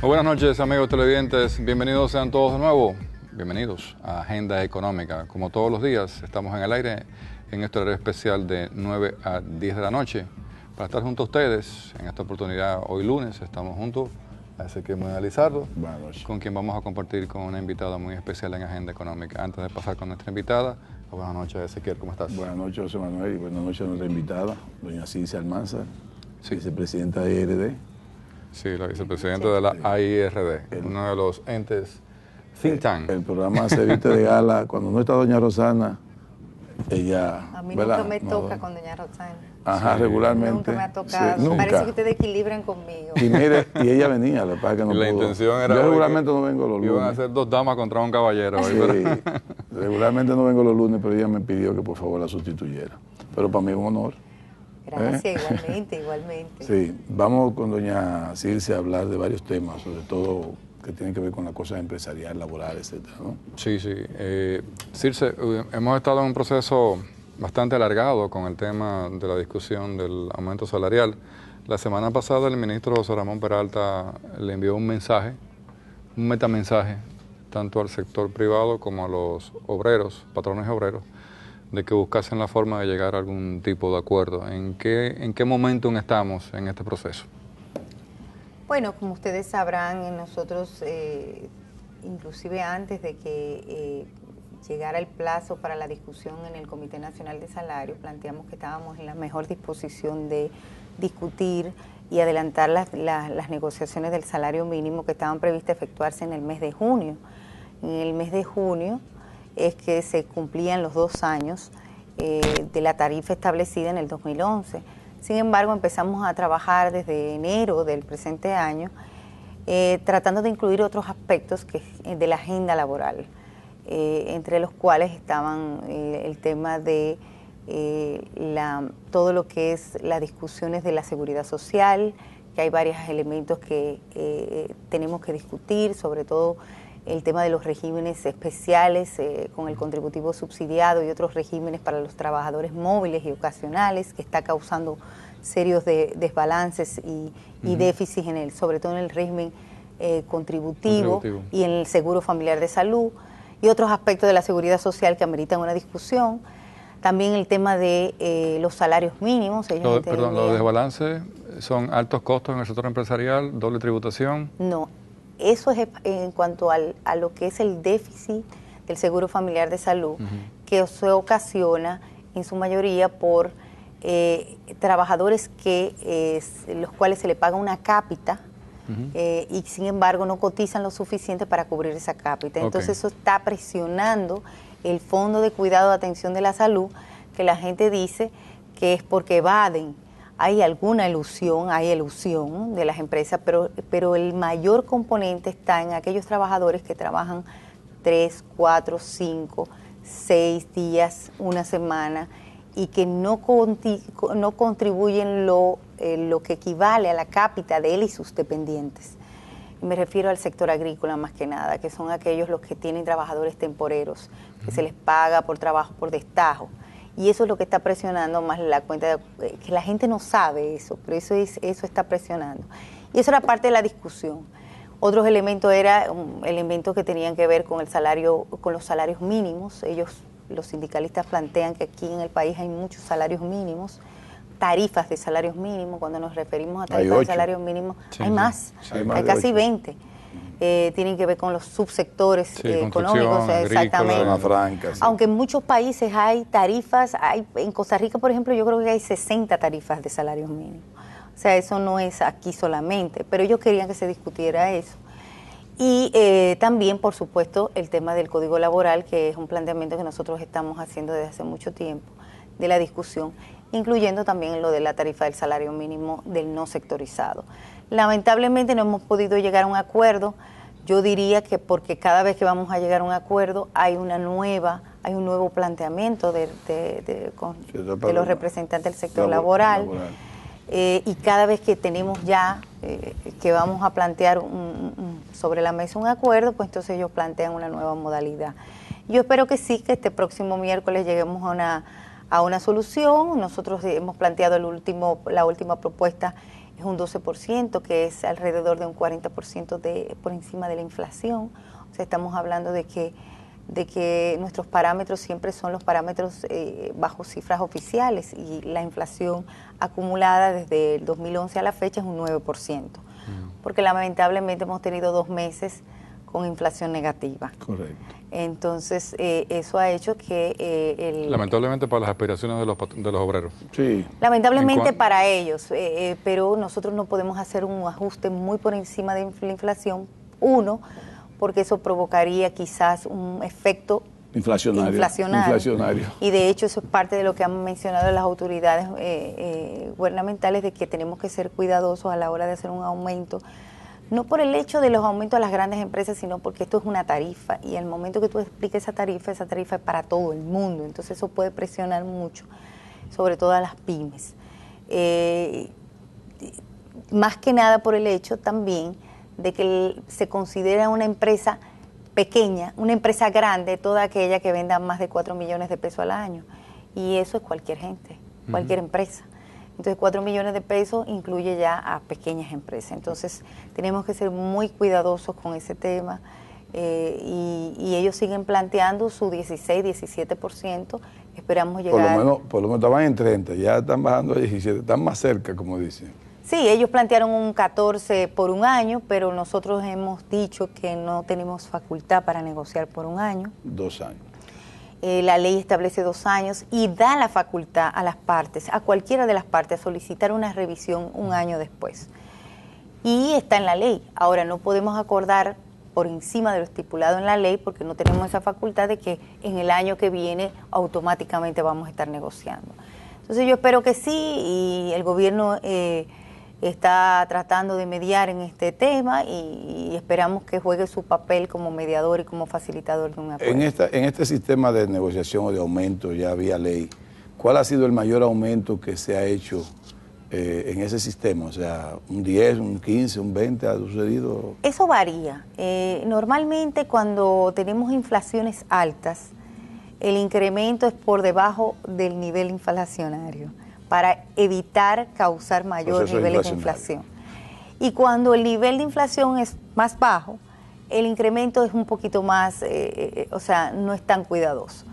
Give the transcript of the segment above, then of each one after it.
Muy buenas noches, amigos televidentes. Bienvenidos sean todos de nuevo. Bienvenidos a Agenda Económica. Como todos los días, estamos en el aire en este horario especial de 9 a 10 de la noche para estar junto a ustedes. En esta oportunidad, hoy lunes, estamos juntos a Ezequiel Muñoz Lizardo, con quien vamos a compartir con una invitada muy especial en Agenda Económica. Antes de pasar con nuestra invitada, buenas noches, Ezequiel, ¿cómo estás? Buenas noches, José Manuel, y buenas noches a nuestra invitada, doña Cicia Almanzar, vicepresidenta de IRD. Sí, la vicepresidenta de la AIRD, uno de los entes think tank. El programa se viste de gala. Cuando no está doña Rosana, ella... A mí nunca me toca con doña Rosana. Ajá, regularmente. Nunca me ha tocado. Sí, nunca. Parece que ustedes equilibran conmigo. Y mire, y ella venía, lo que pasa es que no La pudo. intención era... Yo regularmente no vengo los lunes. Iban a ser dos damas contra un caballero hoy, Sí, pero... regularmente no vengo los lunes, pero ella me pidió que por favor la sustituyera. Pero para mí es un honor. Gracias, igualmente. Sí, vamos con doña Circe a hablar de varios temas, sobre todo que tienen que ver con las cosas empresariales, laborales, etcétera, ¿no? Sí. Circe, hemos estado en un proceso bastante alargado con el tema de la discusión del aumento salarial. La semana pasada el ministro José Ramón Peralta le envió un mensaje, un metamensaje, tanto al sector privado como a los obreros, patrones obreros, de que buscasen la forma de llegar a algún tipo de acuerdo. ¿En qué momento estamos en este proceso? Bueno, como ustedes sabrán, nosotros, inclusive antes de que llegara el plazo para la discusión en el Comité Nacional de Salario, planteamos que estábamos en la mejor disposición de discutir y adelantar las negociaciones del salario mínimo que estaban previstas efectuarse en el mes de junio. En el mes de junio es que se cumplían los 2 años de la tarifa establecida en el 2011. Sin embargo, empezamos a trabajar desde enero del presente año, tratando de incluir otros aspectos de la agenda laboral, entre los cuales estaban el tema de todo lo que es las discusiones de la seguridad social, que hay varios elementos que tenemos que discutir, sobre todo el tema de los regímenes especiales con el contributivo subsidiado y otros regímenes para los trabajadores móviles y ocasionales, que está causando serios desbalances y déficits, sobre todo en el régimen contributivo y en el seguro familiar de salud, y otros aspectos de la seguridad social que ameritan una discusión. También el tema de los salarios mínimos. Los desbalances son altos costos en el sector empresarial, doble tributación. No. Eso es en cuanto a lo que es el déficit del seguro familiar de salud, que se ocasiona en su mayoría por trabajadores los cuales se le paga una cápita y sin embargo no cotizan lo suficiente para cubrir esa cápita. Entonces eso está presionando el Fondo de Cuidado de Atención de la Salud, que la gente dice que es porque evaden. Hay alguna ilusión de las empresas, pero el mayor componente está en aquellos trabajadores que trabajan 3, 4, 5, 6 días, una semana, y que no contribuyen lo que equivale a la cápita de él y sus dependientes. Me refiero al sector agrícola más que nada, que son aquellos los que tienen trabajadores temporeros, que se les paga por trabajo por destajo. Y eso es lo que está presionando más la cuenta, que la gente no sabe eso, pero eso está presionando. Y eso era parte de la discusión. Otros elementos elementos que tenían que ver con los salarios mínimos. Los sindicalistas plantean que aquí en el país hay muchos salarios mínimos, tarifas de salarios mínimos. Cuando nos referimos a tarifas de salarios mínimos, hay más, hay casi 20. Tienen que ver con los subsectores económicos, exactamente. Franca, sí. Aunque en muchos países hay tarifas, en Costa Rica, por ejemplo, yo creo que hay 60 tarifas de salarios mínimos. O sea, eso no es aquí solamente, pero ellos querían que se discutiera eso. Y también, por supuesto, el tema del Código Laboral, que es un planteamiento que nosotros estamos haciendo desde hace mucho tiempo, de la discusión, incluyendo también lo de la tarifa del salario mínimo del no sectorizado. Lamentablemente no hemos podido llegar a un acuerdo. Yo diría que porque cada vez que vamos a llegar a un acuerdo hay un nuevo planteamiento de los representantes del sector laboral. Y cada vez que tenemos ya que vamos a plantear sobre la mesa un acuerdo, pues entonces ellos plantean una nueva modalidad. Yo espero que sí, que este próximo miércoles lleguemos a a una solución. Nosotros hemos planteado la última propuesta es un 12%, que es alrededor de un 40% por encima de la inflación. O sea, estamos hablando de que nuestros parámetros siempre son los parámetros bajo cifras oficiales, y la inflación acumulada desde el 2011 a la fecha es un 9%, porque lamentablemente hemos tenido 2 meses con inflación negativa. Correcto. Entonces, eso ha hecho que... Lamentablemente para las aspiraciones de los obreros. Sí. Lamentablemente para ellos, pero nosotros no podemos hacer un ajuste muy por encima de la inflación. Uno, porque eso provocaría quizás un efecto inflacionario. Y de hecho eso es parte de lo que han mencionado las autoridades gubernamentales, de que tenemos que ser cuidadosos a la hora de hacer un aumento, no por el hecho de los aumentos a las grandes empresas, sino porque esto es una tarifa, y el momento que tú expliques esa tarifa es para todo el mundo, entonces eso puede presionar mucho, sobre todo a las pymes. Más que nada por el hecho también de que se considera una empresa pequeña, una empresa grande, toda aquella que venda más de 4 millones de pesos al año, y eso es cualquier gente, cualquier empresa. Entonces 4 millones de pesos incluye ya a pequeñas empresas. Entonces tenemos que ser muy cuidadosos con ese tema, y ellos siguen planteando su 16, 17%. Esperamos llegar... Por lo menos estaban en 30, ya están bajando a 17, están más cerca, como dicen. Sí, ellos plantearon un 14 por un año, pero nosotros hemos dicho que no tenemos facultad para negociar por un año. 2 años. La ley establece 2 años y da la facultad a las partes, a cualquiera de las partes, a solicitar una revisión un año después. Y está en la ley. Ahora, no podemos acordar por encima de lo estipulado en la ley, porque no tenemos esa facultad de que en el año que viene automáticamente vamos a estar negociando. Entonces yo espero que sí, y el gobierno está tratando de mediar en este tema, y esperamos que juegue su papel como mediador y como facilitador de un acuerdo. En este sistema de negociación o de aumento, ya vía ley, ¿cuál ha sido el mayor aumento que se ha hecho en ese sistema? O sea, un 10, un 15, un 20 ha sucedido. Eso varía. Normalmente cuando tenemos inflaciones altas, el incremento es por debajo del nivel inflacionario, para evitar causar mayores niveles de inflación. Y cuando el nivel de inflación es más bajo, el incremento es un poquito más, o sea, no es tan cuidadoso.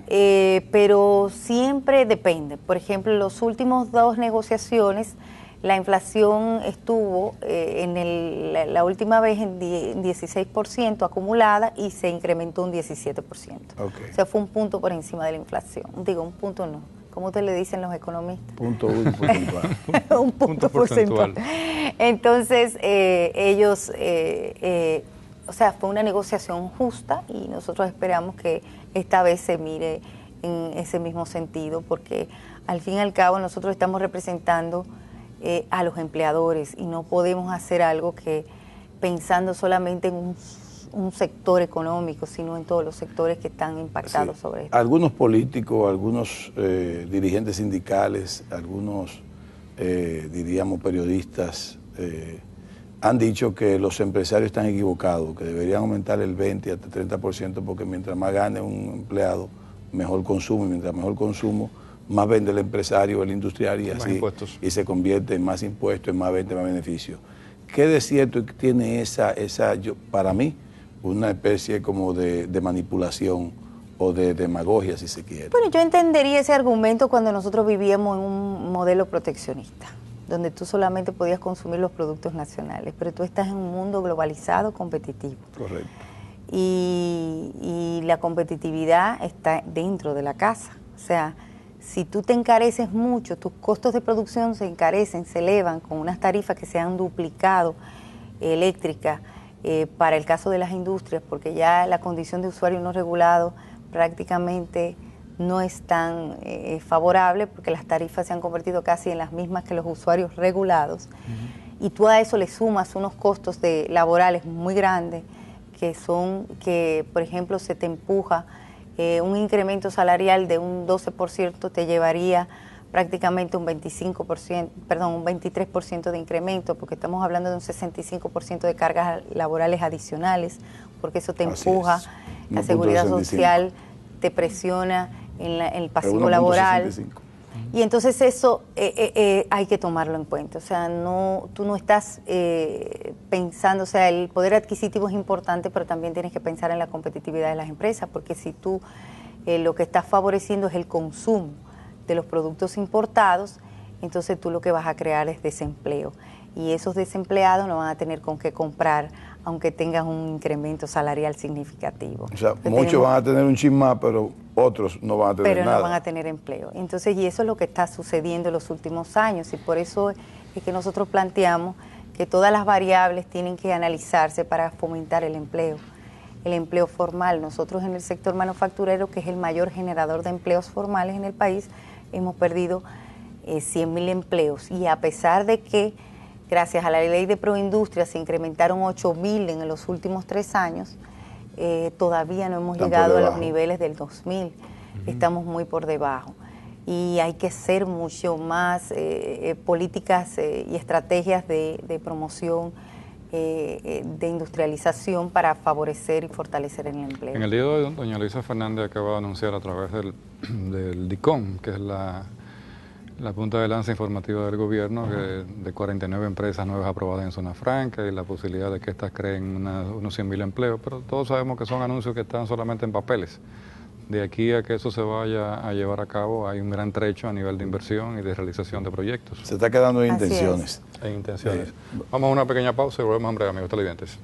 Pero siempre depende. Por ejemplo, en los últimos 2 negociaciones, la inflación estuvo la última vez en 16% acumulada, y se incrementó un 17%. Okay. O sea, fue un punto por encima de la inflación. Digo, un punto no. ¿Cómo te le dicen los economistas? Punto porcentual. Un punto porcentual. Entonces, ellos, o sea, fue una negociación justa, y nosotros esperamos que esta vez se mire en ese mismo sentido, porque al fin y al cabo nosotros estamos representando a los empleadores, y no podemos hacer algo que pensando solamente en un sector económico, sino en todos los sectores que están impactados sobre esto. Algunos políticos, algunos dirigentes sindicales, algunos, diríamos, periodistas, han dicho que los empresarios están equivocados, que deberían aumentar el 20 hasta 30%, porque mientras más gane un empleado, mejor consumo, y mientras mejor consumo, más vende el empresario, el industrial, y así, y se convierte en más impuestos, en más venta, más beneficio. ¿Qué de cierto tiene para mí, una especie como de manipulación o de demagogia, si se quiere? Bueno, yo entendería ese argumento cuando nosotros vivíamos en un modelo proteccionista, donde tú solamente podías consumir los productos nacionales, pero tú estás en un mundo globalizado, competitivo. Correcto. Y la competitividad está dentro de la casa. O sea, si tú te encareces mucho, tus costos de producción se encarecen, se elevan con unas tarifas que se han duplicado, eléctricas, para el caso de las industrias, porque ya la condición de usuario no regulado prácticamente no es tan favorable, porque las tarifas se han convertido casi en las mismas que los usuarios regulados. Y tú a eso le sumas unos costos laborales muy grandes, que por ejemplo se te empuja un incremento salarial de un 12%, te llevaría prácticamente un 23% de incremento, porque estamos hablando de un 65% de cargas laborales adicionales, porque eso te empuja, la seguridad social te presiona el pasivo laboral. 1.65. Y entonces eso hay que tomarlo en cuenta. O sea, tú no estás pensando, o sea, el poder adquisitivo es importante, pero también tienes que pensar en la competitividad de las empresas, porque si tú lo que estás favoreciendo es el consumo de los productos importados, entonces tú lo que vas a crear es desempleo. Y esos desempleados no van a tener con qué comprar, aunque tengan un incremento salarial significativo. O sea, muchos van a tener un chin más, pero otros no van a tener nada. Pero no van a tener empleo. Entonces, y eso es lo que está sucediendo en los últimos años, y por eso es que nosotros planteamos que todas las variables tienen que analizarse para fomentar el empleo formal. Nosotros en el sector manufacturero, que es el mayor generador de empleos formales en el país, hemos perdido 100.000 empleos, y a pesar de que gracias a la ley de proindustria se incrementaron 8.000 en los últimos 3 años, todavía no hemos llegado a los niveles del 2000, estamos muy por debajo. Y hay que hacer mucho más políticas y estrategias de promoción, de industrialización para favorecer y fortalecer el empleo. En el día de hoy, doña Luisa Fernández acaba de anunciar a través del DICOM, que es la punta de lanza informativa del gobierno, que de 49 empresas nuevas aprobadas en zona franca y la posibilidad de que estas creen unos 100.000 empleos, pero todos sabemos que son anuncios que están solamente en papeles. De aquí a que eso se vaya a llevar a cabo hay un gran trecho a nivel de inversión y de realización de proyectos. Se está quedando en intenciones. En intenciones. Vamos a una pequeña pausa y volvemos en breve, amigos televidentes.